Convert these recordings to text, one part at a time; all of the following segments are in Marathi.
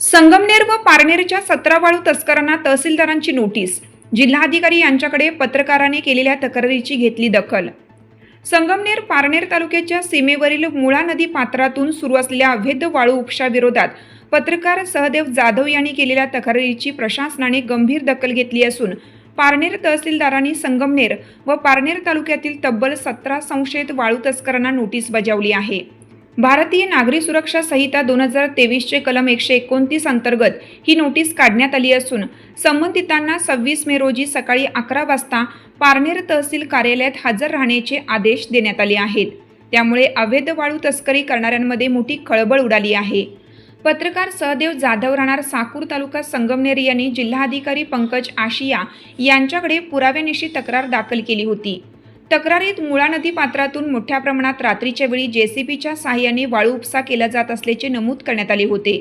संगमनेर व पारनेरच्या 17 वाळू तस्करांना तहसीलदारांची नोटीस। जिल्हाधिकारी यांच्याकडे पत्रकाराने केलेल्या तक्रारीची घेतली दखल। संगमनेर पारनेर तालुक्याच्या सीमेवरील मुळा नदी पात्रातून सुरू असलेल्या अवैध वाळू उपशाविरोधात पत्रकार सहदेव जाधव यांनी केलेल्या तक्रारीची प्रशासनाने गंभीर दखल घेतली असून पारनेर तहसीलदारांनी संगमनेर व पारनेर तालुक्यातील तब्बल 17 संशयित वाळू तस्करांना नोटीस बजावली आहे। भारतीय नागरी सुरक्षा संहिता 2023 चे कलम 129 अंतर्गत ही नोटीस काढण्यात आली असून संबंधितांना 26 मे रोजी सकाळी 11 वाजता पारनेर तहसील कार्यालयात हजर राहण्याचे आदेश देण्यात आले आहेत। त्यामुळे अवैध वाळू तस्करी करणाऱ्यांमध्ये मोठी खळबळ उडाली आहे। पत्रकार सहदेव जाधव राहणार साकूर तालुका संगमनेर यांनी जिल्हाधिकारी पंकज आशिया यांच्याकडे पुराव्यानिशी तक्रार दाखल केली होती। तक्रारीत मुळा नदी पात्रातून मोठ्या प्रमाणात रात्रीच्या वेळी जेसीबीच्या सहाय्याने वाळू उपसा केला जात असल्याचे नमूद करण्यात आले होते।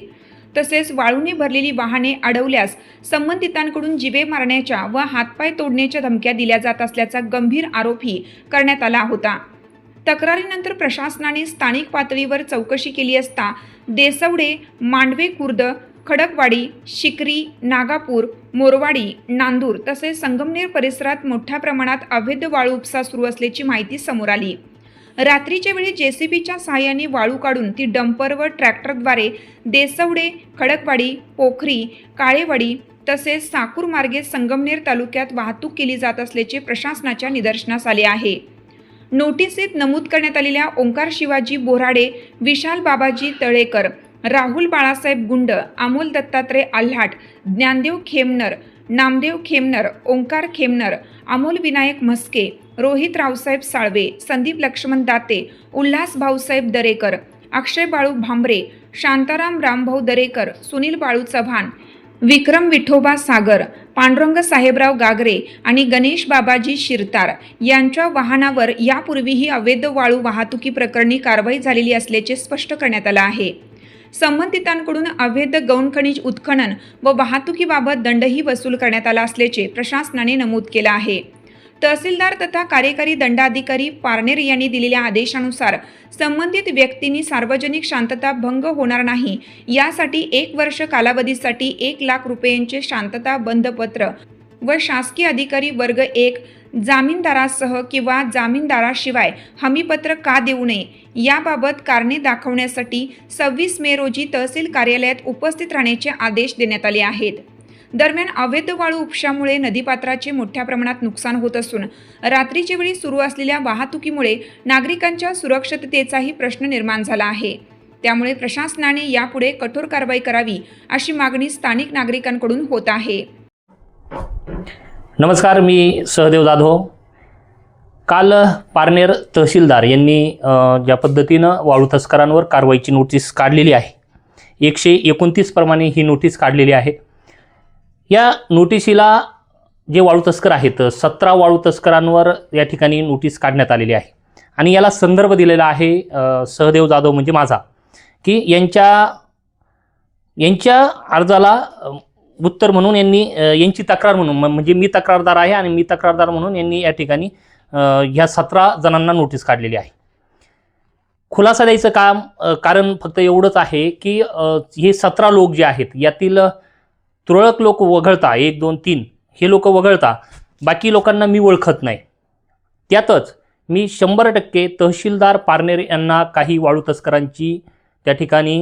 तसेच वाळूने भरलेली वाहने अडवल्यास संबंधितांकडून जिवे मारण्याच्या व हातपाय तोडण्याच्या धमक्या दिल्या जात असल्याचा गंभीर आरोपही करण्यात आला होता। तक्रारीनंतर प्रशासनाने स्थानिक पातळीवर चौकशी केली असता देसवडे, मांडवे खुर्द, खडकवाडी, शिकरी, नागापूर, मोरवाडी, नांदूर तसेच संगमनेर परिसरात मोठ्या प्रमाणात अवैध वाळू उपसा सुरू असल्याची माहिती समोर आली। रात्रीच्या वेळी जेसीबीच्या सहाय्याने वाळू काढून ती डंपर व ट्रॅक्टरद्वारे देसवडे, खडकवाडी, पोखरी, काळेवाडी तसेच साकूर मार्गे संगमनेर तालुक्यात वाहतूक केली जात असल्याचे प्रशासनाच्या निदर्शनास आले आहे। नोटीसीत नमूद करण्यात आलेल्या ओंकार शिवाजी बोराडे, विशाल बाबाजी तळेकर, राहुल बाळासाहेब गुंड, अमोल दत्तात्रय आल्हाट, ज्ञानदेव खेमनर, नामदेव खेमनर, ओंकार खेमनर, अमोल विनायक म्हस्के, रोहित रावसाहेब साळवे, संदीप लक्ष्मण दाते, उल्हास भाऊसाहेब दरेकर, अक्षय बाळू भांबरे, शांताराम रामभाऊ दरेकर, सुनील बाळू चव्हाण, विक्रम विठोबा सागर, पांडुरंग साहेबराव गागरे आणि गणेश बाबाजी शिरतार यांच्या वाहनावर यापूर्वीही अवैध वाळू वाहतुकी प्रकरणी कारवाई झालेली असल्याचे स्पष्ट करण्यात आले आहे। संबंधितांकडून अवैध गौण खनिज उत्खनन व वाहतुकीबाबत दंडही वसूल करण्यात आला असल्याचे प्रशासनाने नमूद केले आहे। तहसीलदार तथा कार्यकारी दंडाधिकारी पारनेर यांनी दिलेल्या आदेशानुसार संबंधित व्यक्तींनी सार्वजनिक शांतता भंग होणार नाही यासाठी 1 वर्ष कालावधीसाठी 1 लाख रुपयांचे शांतता बंधपत्र व शासकीय अधिकारी वर्ग 1 जामीनदारासह किंवा जामीनदाराशिवाय हमीपत्र का देऊ नये याबाबत कारणे दाखवण्यासाठी 26 मे रोजी तहसील कार्यालयात उपस्थित राहण्याचे आदेश देण्यात आले आहेत। दरम्यान अवैध वाळू उपशामुळे नदीपात्राचे मोठ्या प्रमाणात नुकसान होत असून रात्रीच्या वेळी सुरू असलेल्या वाहतुकीमुळे नागरिकांच्या सुरक्षिततेचाही प्रश्न निर्माण झाला आहे। त्यामुळे प्रशासनाने यापुढे कठोर कारवाई करावी अशी मागणी स्थानिक नागरिकांकडून होत आहे। नमस्कार, मी सहदेव जाधव। काल पारनेर तहसीलदार यांनी ज्या पद्धतीनं वाळू तस्करांवर कारवाईची नोटीस काढलेली आहे, 129 प्रमाणे ही नोटीस काढलेली आहे। या नोटिशीला जे वाळू तस्कर आहेत 17 वाळू तस्करांवर या ठिकाणी नोटीस काढण्यात आलेली आहे आणि याला संदर्भ दिलेला आहे सहदेव जाधव म्हणजे माझा, की यांच्या अर्जाला उत्तर म्हणून यांची तक्रार म्हणून म्हणजे मी तक्रारदार आहे आणि मी तक्रारदार म्हणून यांनी या ठिकाणी ह्या 17 जणांना नोटीस काढलेली आहे। खुलासा द्यायचं कारण फक्त एवढंच आहे की हे 17 लोक जे आहेत यातील तुरळक लोक वगळता 1, 2, 3 हे लोक वगळता बाकी लोकांना मी ओळखत नाही। त्यातच मी 100% तहसीलदार पारनेर यांना काही वाळू तस्करांची त्या ठिकाणी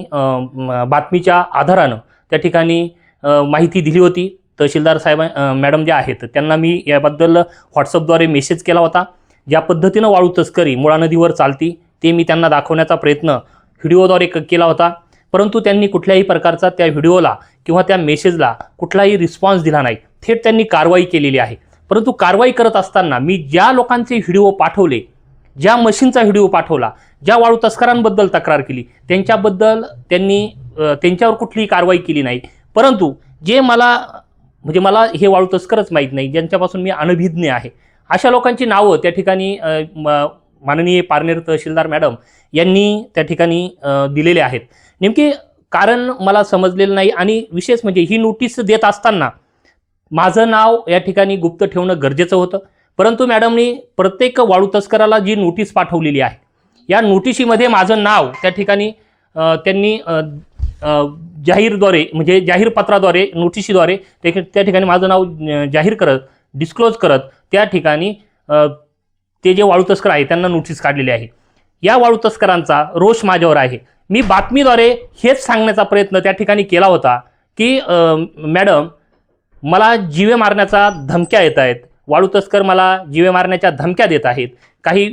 बातमीच्या आधारानं त्या ठिकाणी माहिती दिली होती। तहसीलदार साहेब मॅडम जे आहेत त्यांना मी याबद्दल व्हॉट्सअपद्वारे मेसेज केला होता। ज्या पद्धतीनं वाळू तस्करी मुळा नदीवर चालती ते मी त्यांना दाखवण्याचा प्रयत्न व्हिडिओद्वारे केला होता, परंतु त्यांनी कुठल्याही प्रकारचा त्या व्हिडिओला किंवा त्या मेसेजला कुठलाही रिस्पॉन्स दिला नाही। थेट त्यांनी कारवाई केलेली आहे। परंतु कारवाई करत असताना मी ज्या लोकांचे व्हिडिओ पाठवले, ज्या मशीनचा व्हिडिओ पाठवला, ज्या वाळू तस्करांबद्दल तक्रार केली त्यांच्याबद्दल त्यांच्यावर कुठलीही कारवाई केली नाही। परंतु जे मला हे वाळू तस्करच माहीत नाही, ज्यांच्यापासून मी अनभिज्ञ आहे, अशा लोकांची नावं त्या ठिकाणी माननीय पारनेर तहसीलदार मॅडम यांनी त्या ठिकाणी दिलेले आहेत। नेमके कारण मला समजलेलं नाही आणि विशेष म्हणजे ही नोटीस देत असताना माझं नाव या ठिकाणी गुप्त ठेवणं गरजेचं होतं, परंतु मॅडमनी प्रत्येक वाळू तस्कराला जी नोटीस पाठवलेली आहे या नोटिशीमध्ये माझं नाव त्या ठिकाणी त्यांनी जाहीरद्वारे म्हणजे जाहीर पत्राद्वारे नोटिशीद्वारे त्या ठिकाणी माझं नाव जाहीर करत डिस्क्लोज करत त्या ठिकाणी ते जे वाळू तस्कर आहे त्यांना नोटीस काढलेली आहे. या वाळू तस्करांचा रोष माझ्यावर आहे. मी बातमीद्वारे हेच सांगण्याचा प्रयत्न त्या ठिकाणी केला होता की मॅडम मला जीवे मारण्याचा धमक्या येत आहेत, वाळू तस्कर मला जीवे मारण्याच्या धमक्या देत आहेत, काही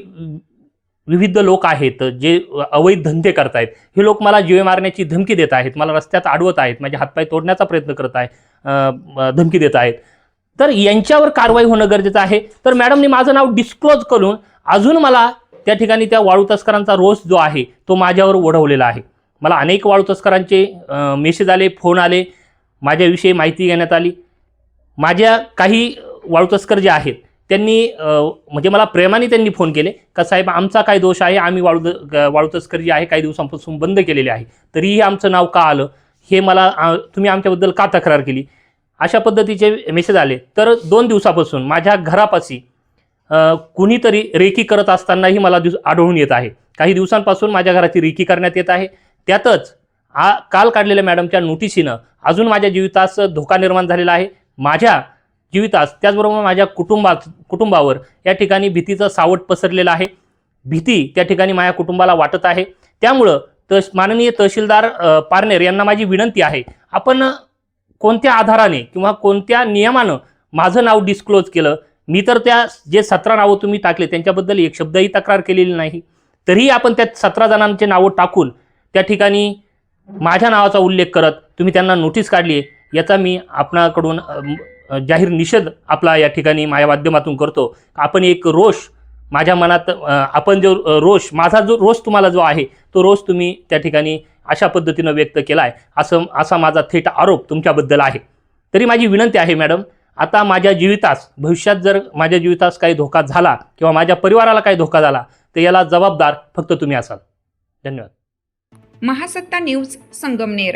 विविध लोक आहेत जे अवैध धंदे करतायत, हे लोक मला जीवे मारण्याची धमकी देत आहेत, मला रस्त्यात अडवत आहेत, माझे हातपाय तोडण्याचा प्रयत्न करत आहे, धमकी देत आहेत, तर यांच्यावर कारवाई होणं गरजेचं आहे. तर मॅडमनी माझं नाव डिस्क्लोज करून अजून मला त्या ठिकाणी त्या वाळू तस्करांचा रोष जो आहे तो माझ्यावर ओढवलेला आहे. मला अनेक वाळू तस्करांचे मेसेज आले, फोन आले, माझ्याविषयी माहिती घेण्यात आली. माझ्या काही वाळू तस्कर जे आहेत त्यांनी म्हणजे मला प्रेमाने त्यांनी फोन केले का साहेब आमचा काय दोष आहे, आम्ही वाळू तस्कर जी आहे काही दिवसांपासून बंद केलेले आहे, तरीही आमचं नाव का आलं, हे मला तुम्ही आमच्याबद्दल का तक्रार केली, अशा पद्धतीचे मेसेज आले. तर 2 दिवसापासून माझ्या घरापाशी कुणीतरी रेकी करत असतानाही मला आढळून येत आहे. काही दिवसांपासून माझ्या घराची रेकी करण्यात येत आहे. त्यातच काल काढलेल्या मॅडमच्या नोटिसीनं अजून माझ्या जीवितास धोका निर्माण झालेला आहे. माझ्या जीवितास त्याचबरोबर माझ्या कुटुंबावर या ठिकाणी भीतीचं सावट पसरलेलं आहे. भीती त्या ठिकाणी माझ्या कुटुंबाला वाटत आहे. त्यामुळं माननीय तहसीलदार पारनेर यांना माझी विनंती आहे, आपण कोणत्या आधाराने किंवा कोणत्या नियमानं माझं नाव डिस्क्लोज केलं, मी तर त्या जे 17 नावं तुम्ही टाकले त्यांच्याबद्दल एक शब्दही तक्रार केलेली नाही, तरीही आपण त्या 17 जणांचे नावं टाकून त्या ठिकाणी माझ्या नावाचा उल्लेख करत तुम्ही त्यांना नोटीस काढली आहे, याचा मी आपणाकडून जाहीर निषेध आपला या ठिकाणी माझ्या माध्यमातून करतो. आपण एक रोष माझ्या मनात आपण जो रोष माझा जो रोष तुम्हाला जो आहे तो रोष तुम्ही त्या ठिकाणी अशा पद्धतीनं व्यक्त केला आहे असा माझा थेट आरोप तुमच्याबद्दल आहे. तरी माझी विनंती आहे मॅडम, आता माझ्या जीवितास भविष्यात जर माझ्या जीवितास काही धोका झाला किंवा माझ्या परिवाराला काही धोका झाला तर याला जबाबदार फक्त तुम्ही असाल. धन्यवाद. महासत्ता न्यूज संगमनेर.